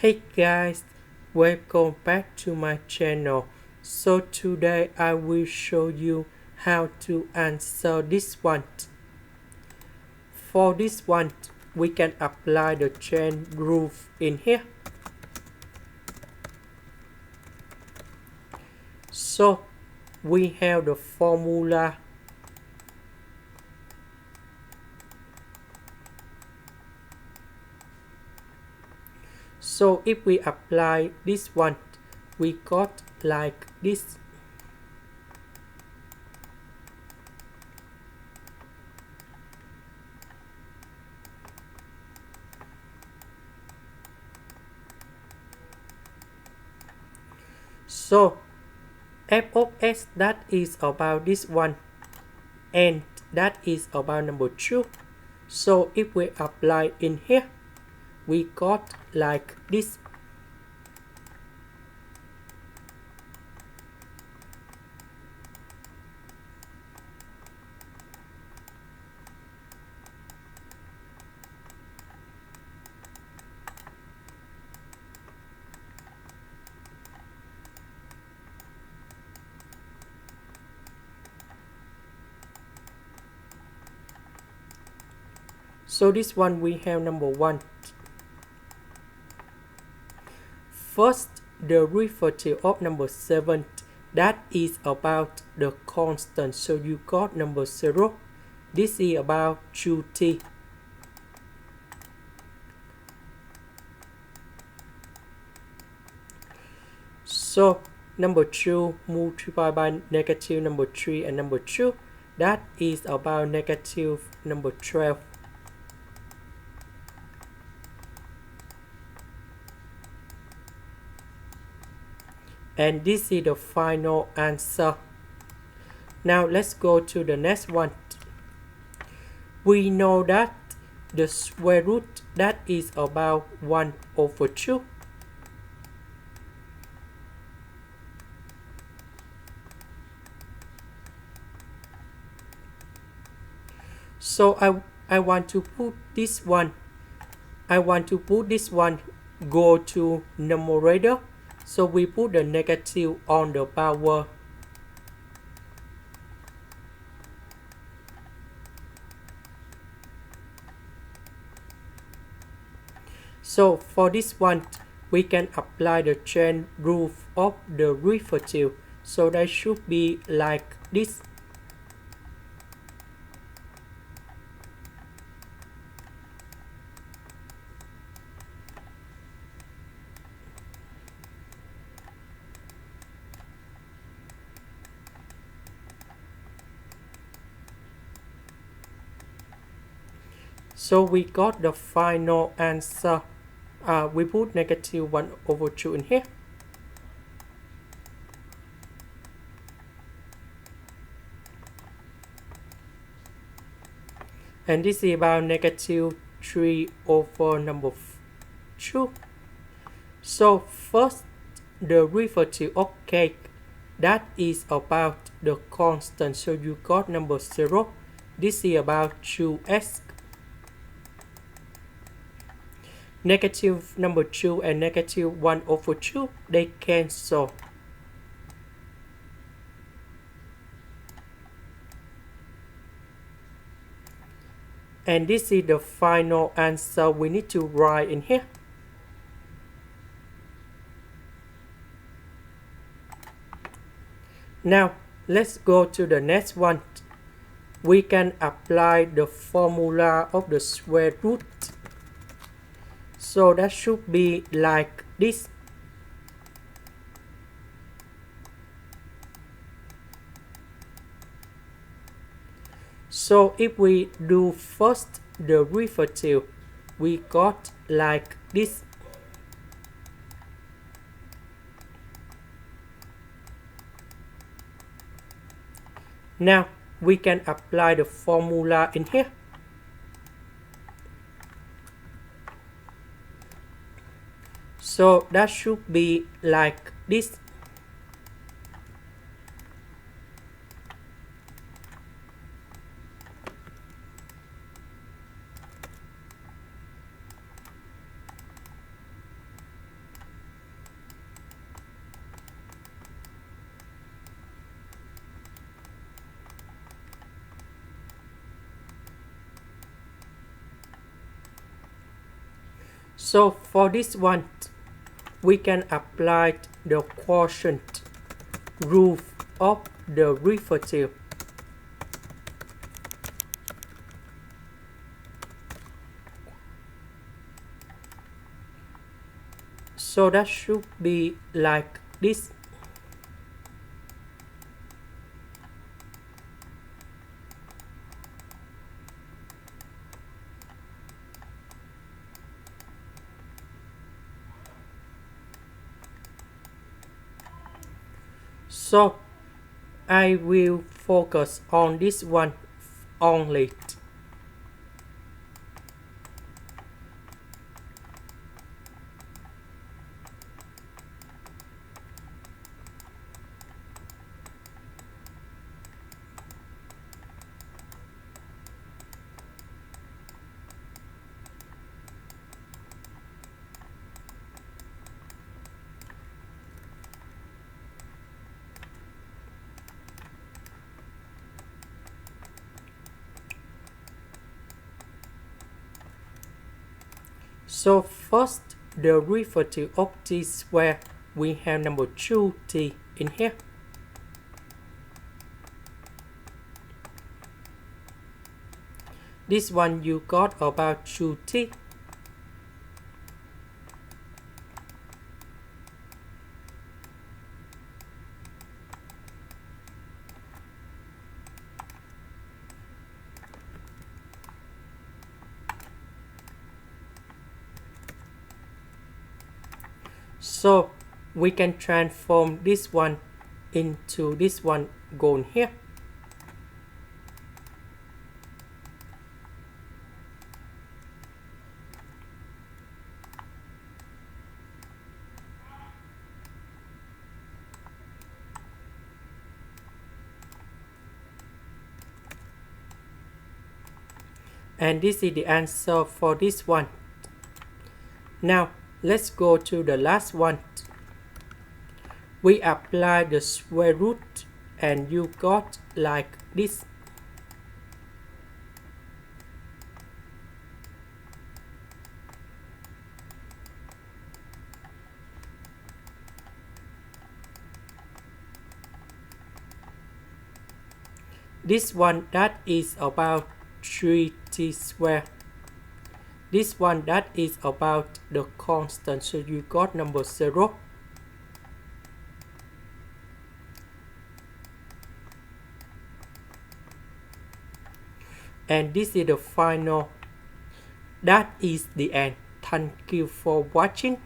Hey guys, welcome back to my channel. So today I will show you how to answer this one. For this one, we can apply the chain rule in here. So we have the formula. So if we apply this one, we got like this. So f of x, that is about this one, and that is about number 2. So if we apply in here, we got like this. So this one we have number 1. First, the derivative of number 7, that is about the constant. So you got number 0. This is about 2t. So number 2 multiplied by negative number 3 and number 2, that is about negative number 12. And this is the final answer. Now let's go to the next one. We know that the square root, that is about 1 over 2. So I want to put this one. Go to numerator. So we put the negative on the power. So for this one, we can apply the chain rule of the derivative. So that should be like this. So we got the final answer. We put negative 1 over 2 in here. And this is about negative 3 over number 2. So first, the derivative of k, that is about the constant. So you got number 0. This is about 2x. Negative number 2 and negative 1 over 2, they cancel. And this is the final answer we need to write in here. Now, let's go to the next one. We can apply the formula of the square root. So that should be like this. So if we do first the derivative, we got like this. Now we can apply the formula in here. So that should be like this. So for this one, we can apply the quotient rule of the derivative. So that should be like this. So I will focus on this one only. So first, the derivative of t squared, we have number 2t in here. This one you got about 2t. So we can transform this one into this one gone here. And this is the answer for this one. Now let's go to the last one. We apply the square root and you got like this. This one that is about 3t squared. This one that is about the constant, so you got number 0. And this is the final. That is the end. Thank you for watching.